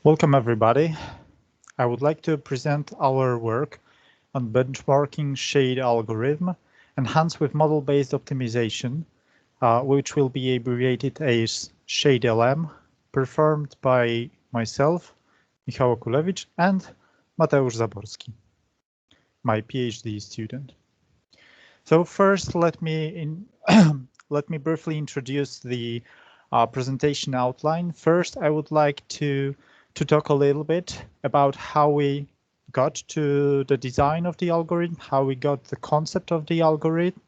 Welcome everybody. I would like to present our work on benchmarking shade algorithm enhanced with model-based optimization, which will be abbreviated as ShadeLM, performed by myself, Michał Okulewicz, and Mateusz Zaborski, my PhD student. So first, let me briefly introduce the presentation outline. First, I would like to talk a little bit about how we got to the design of the algorithm, how we got the concept of the algorithm,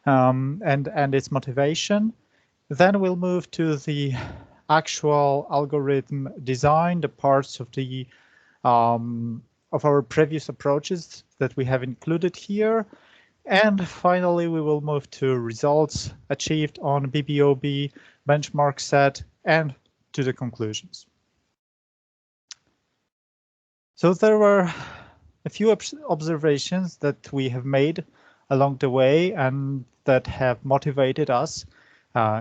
and its motivation. Then we'll move to the actual algorithm design, the parts of the of our previous approaches that we have included here. And finally, we will move to results achieved on BBOB benchmark set and to the conclusions. So there were a few observations that we have made along the way and that have motivated us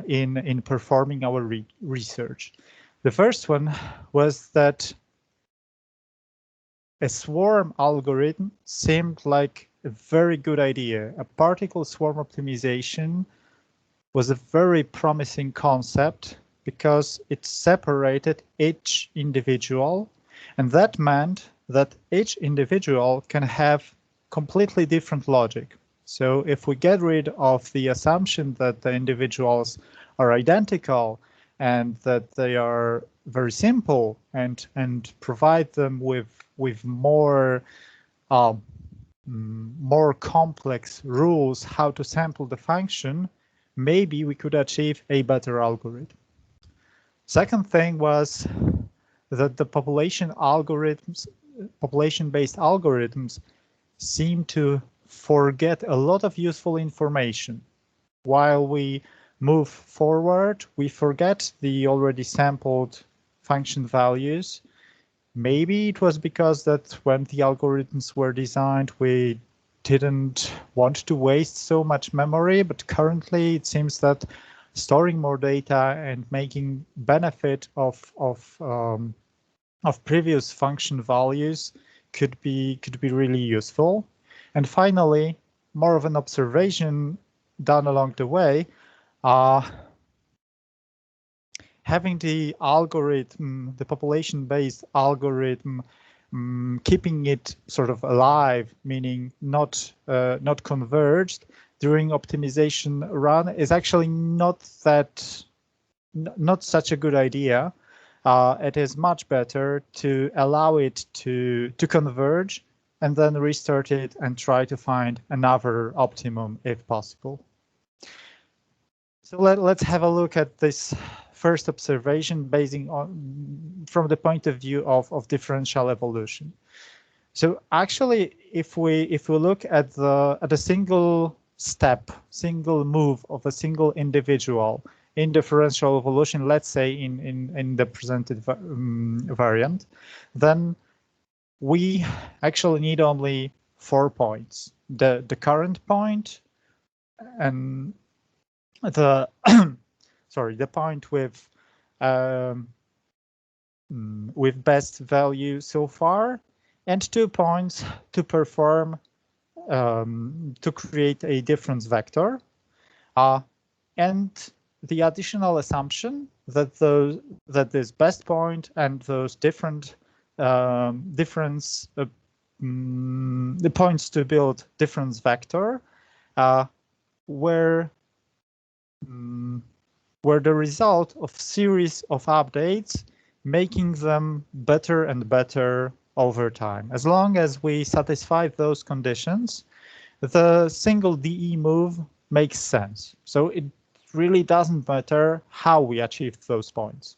in performing our research. The first one was that a swarm algorithm seemed like a very good idea. A particle swarm optimization was a very promising concept because it separated each individual, and that meant that each individual can have completely different logic. So if we get rid of the assumption that the individuals are identical and that they are very simple and provide them with more complex rules how to sample the function, maybe we could achieve a better algorithm. Second thing was that the population-based algorithms seem to forget a lot of useful information. While we move forward, we forget the already sampled function values. Maybe it was because that when the algorithms were designed, we didn't want to waste so much memory, but currently it seems that storing more data and making benefit of previous function values could be really useful. And finally, more of an observation done along the way, having the algorithm, the population-based algorithm, keeping it sort of alive, meaning not converged during optimization run, is actually not such a good idea. It is much better to allow it to converge and then restart it and try to find another optimum if possible. So let's have a look at this first observation from the point of view of differential evolution. So actually, if we look at a single step, single move of a single individual in differential evolution, let's say in the presented variant, then we actually need only 4 points. The current point and the the point with best value so far, and 2 points to perform to create a difference vector, and the additional assumption that this best point and those different the points to build difference vector were the result of series of updates, making them better and better over time. As long as we satisfy those conditions, the single DE move makes sense. So it really doesn't matter how we achieve those points,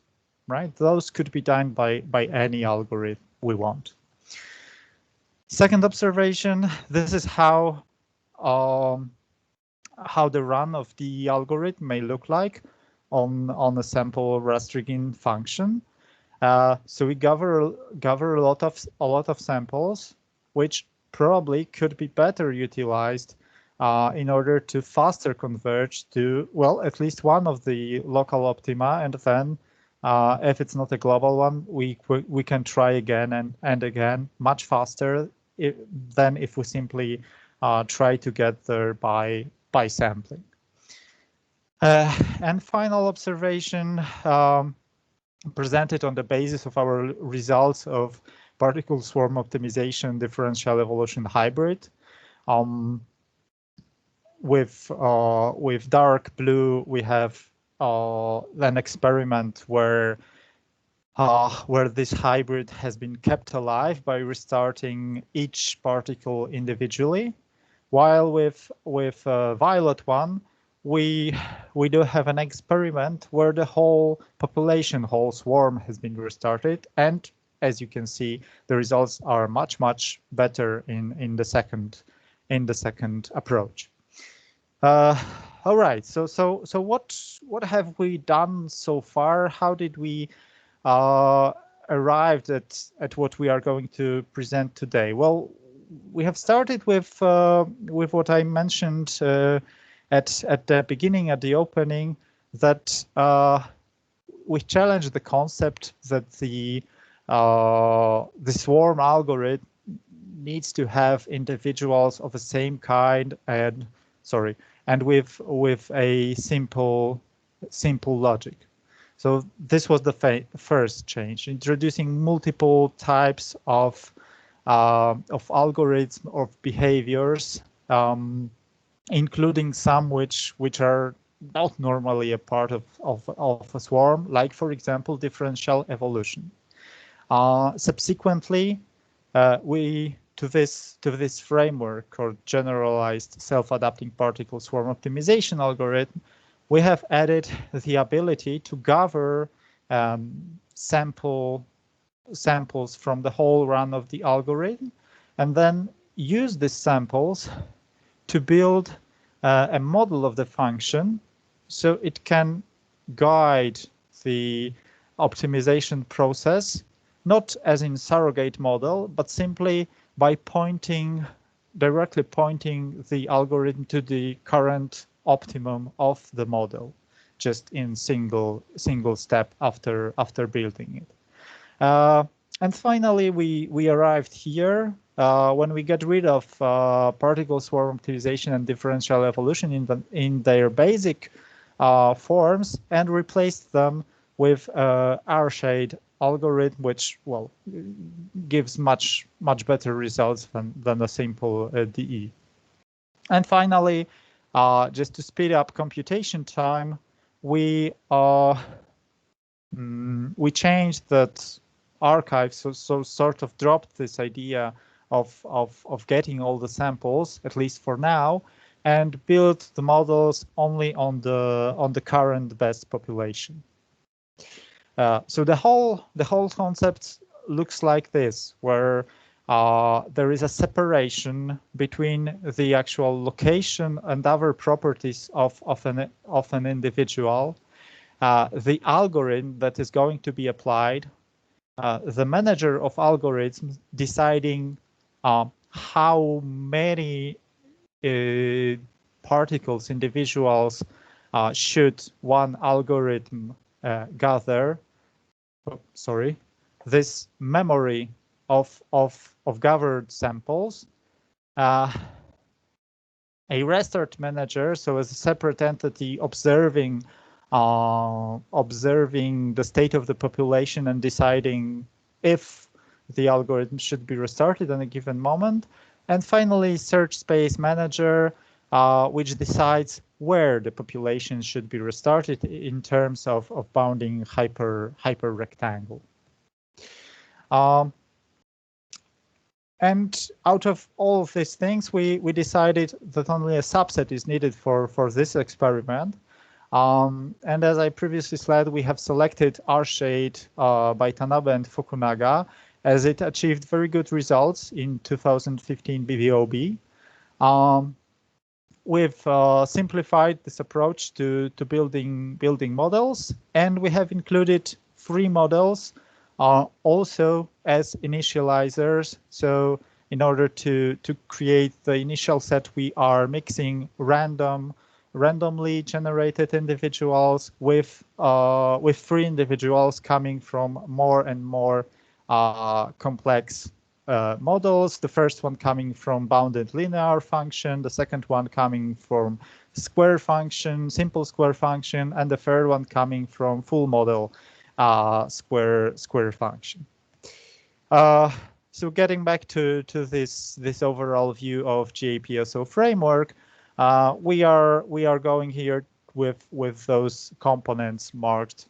right? Those could be done by any algorithm we want. Second observation, this is how the run of the algorithm may look like on a sample raster function. So we gather a lot of samples, which probably could be better utilized in order to faster converge to, well, at least one of the local optima, and then If it's not a global one, we can try again and again much faster than if we simply try to get there by sampling. And final observation, presented on the basis of our results of particle swarm optimization differential evolution hybrid. With dark blue, we have an experiment where this hybrid has been kept alive by restarting each particle individually, while with violet one, we do have an experiment where the whole population, whole swarm has been restarted, and as you can see, the results are much better in the second approach. All right, so what have we done so far? How did we arrived at what we are going to present today? Well, we have started with what I mentioned at the beginning, at the opening, that we challenged the concept that the swarm algorithm needs to have individuals of the same kind and with a simple logic. So this was the first change, introducing multiple types of algorithms, of behaviors, including some which are not normally a part of a swarm, like, for example, differential evolution. Subsequently, to this framework, or generalized self-adapting particle swarm optimization algorithm, we have added the ability to gather samples from the whole run of the algorithm, and then use these samples to build a model of the function, so it can guide the optimization process, not as in surrogate model, but simply by directly pointing the algorithm to the current optimum of the model, just in single step after building it. And finally, we arrived here when we get rid of particle swarm optimization and differential evolution in their basic forms and replaced them with R-shade algorithm, which, well, gives much better results than a simple DE. And finally, just to speed up computation time, we changed that archive, so sort of dropped this idea of getting all the samples, at least for now, and built the models only on the current best population. So the whole concept looks like this, where there is a separation between the actual location and other properties of an individual, the algorithm that is going to be applied, the manager of algorithms deciding how many particles, individuals, should one algorithm gather. Oh, sorry, this memory of gathered samples, a restart manager, so as a separate entity observing the state of the population and deciding if the algorithm should be restarted at a given moment, and finally search space manager, which decides where the population should be restarted in terms of bounding hyper rectangle. And out of all of these things, we decided that only a subset is needed for this experiment. And as I previously said, we have selected R-shade by Tanabe and Fukunaga, as it achieved very good results in 2015 BBOB. We've simplified this approach to building models, and we have included 3 models also as initializers. So in order to create the initial set, we are mixing random randomly generated individuals with 3 individuals coming from more and more complex models. The first one coming from bounded linear function, the second one coming from square function, simple square function, and the third one coming from full model square function. So getting back to this overall view of GAPSO framework, we are going here with those components marked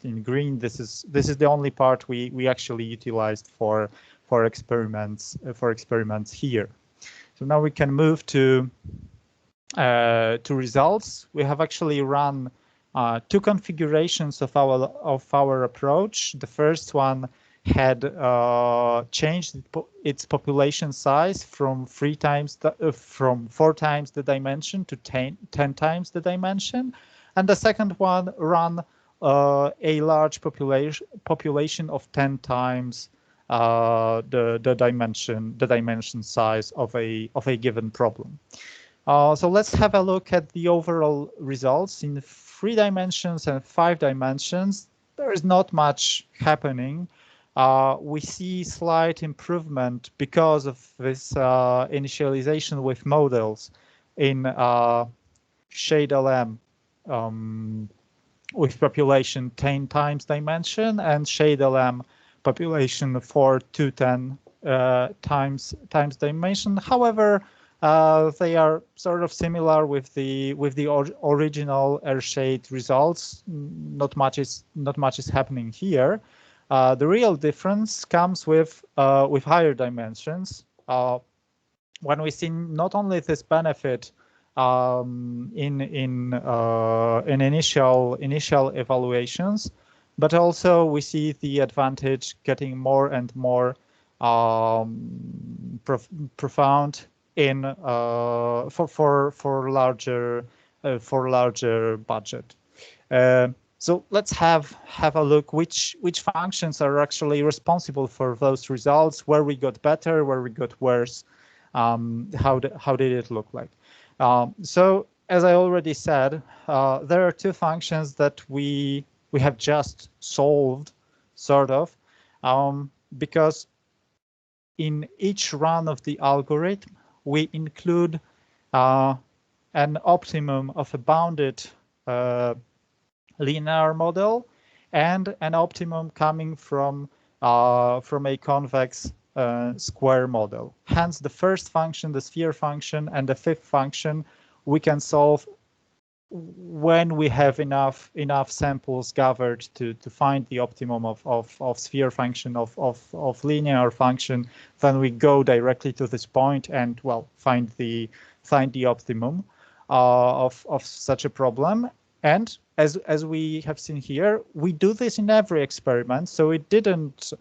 in green. This is the only part we actually utilized for experiments here. So now we can move to results. We have actually run 2 configurations of our approach. The first one had changed its population size from 4 times the dimension to 10 times the dimension, and the second one ran a large population of 10 times the dimension size of a given problem. So let's have a look at the overall results in 3 dimensions and 5 dimensions. There is not much happening. We see slight improvement because of this initialization with models in ShadeLM with population 10 times dimension and ShadeLM population for 210 times dimension. However, they are sort of similar with the original AirShade results. Not much is happening here. The real difference comes with higher dimensions. When we see not only this benefit in initial evaluations, but also we see the advantage getting more and more profound in for larger budget. So let's have a look which functions are actually responsible for those results, where we got better, where we got worse, how did it look like. So as I already said, there are 2 functions that we have just solved, sort of, because in each run of the algorithm, we include an optimum of a bounded linear model and an optimum coming from a convex square model. Hence, the first function, the sphere function, and the 5th function we can solve when we have enough samples gathered to find the optimum of sphere function, of linear function. Then we go directly to this point and, well, find the optimum of such a problem. And as we have seen here, we do this in every experiment, so it didn't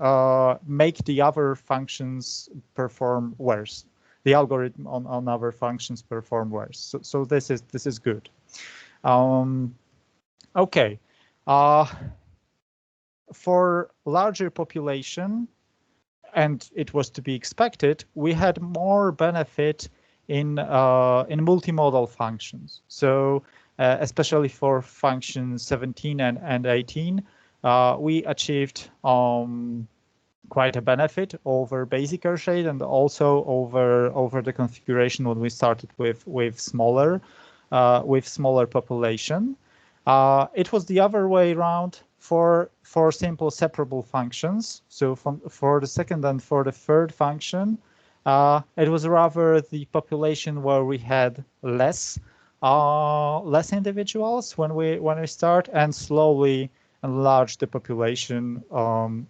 make the other functions perform worse. The algorithm on other functions perform worse. So this is good. Okay. For larger population, and it was to be expected, we had more benefit in multimodal functions. So especially for functions 17 and 18, we achieved quite a benefit over basic AirShade and also over the configuration when we started with smaller population. It was the other way around for simple separable functions. So for the second and for the third function, it was rather the population where we had less individuals when we start, and slowly enlarge the population,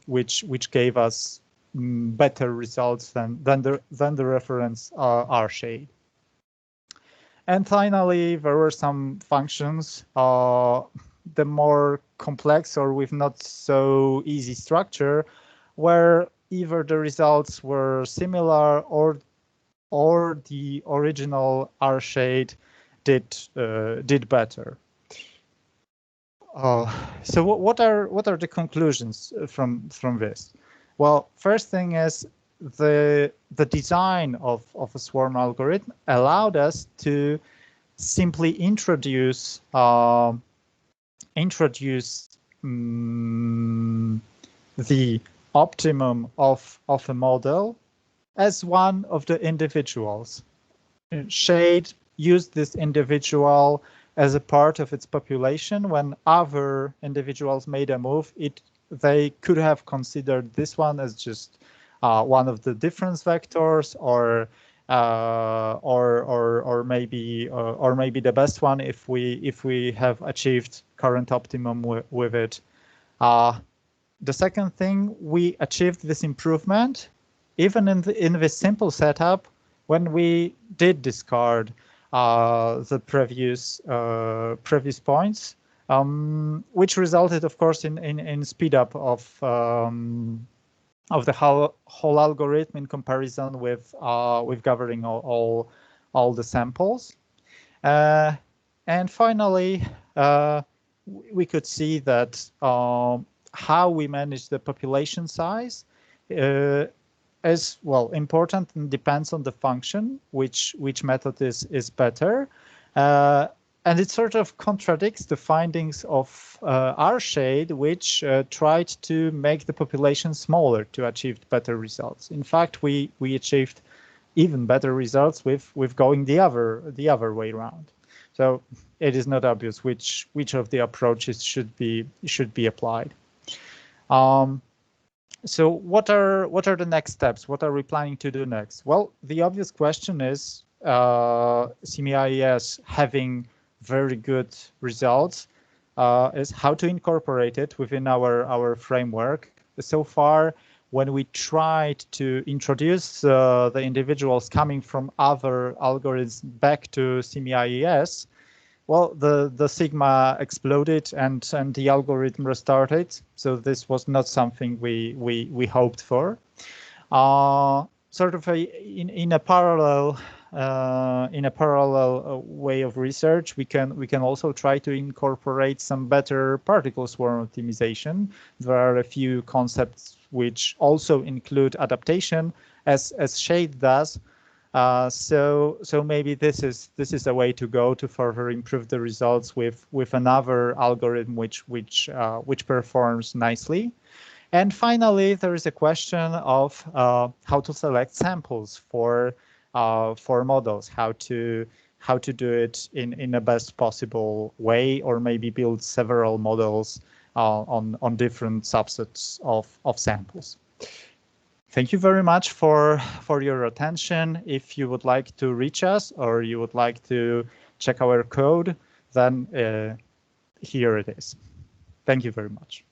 which gave us better results than the reference AirShade. And finally, there were some functions, the more complex or with not so easy structure, where either the results were similar or the original AirShade did better. So what are the conclusions from this? Well, first thing is the design of a swarm algorithm allowed us to simply introduce the optimum of a model as one of the individuals. Shade used this individual as a part of its population. When other individuals made a move, they could have considered this one as just one of the difference vectors, or maybe the best one if we have achieved current optimum with it. The second thing, we achieved this improvement even in this simple setup when we did discard the previous points, which resulted, of course, in speed up of the whole algorithm in comparison with gathering all the samples. And finally, we could see that how we manage the population size is, well, important and depends on the function, which method is better. And it sort of contradicts the findings of our shade, which tried to make the population smaller to achieve better results. In fact, we achieved even better results with going the other way around. So it is not obvious which of the approaches should be applied. So what are the next steps? What are we planning to do next? Well, the obvious question is, SIMI-IES having very good results, is how to incorporate it within our framework. So far, when we tried to introduce the individuals coming from other algorithms back to SIMI-IES, well, the sigma exploded and the algorithm restarted. So this was not something we hoped for. Sort of in a parallel way of research, we can also try to incorporate some better particle swarm optimization. There are a few concepts which also include adaptation, as Shade does. So maybe this is a way to go to further improve the results with another algorithm which performs nicely. And finally, there is a question of how to select samples for models, how to do it in the best possible way, or maybe build several models on different subsets of samples. Thank you very much for your attention. If you would like to reach us or you would like to check our code, then here it is. Thank you very much.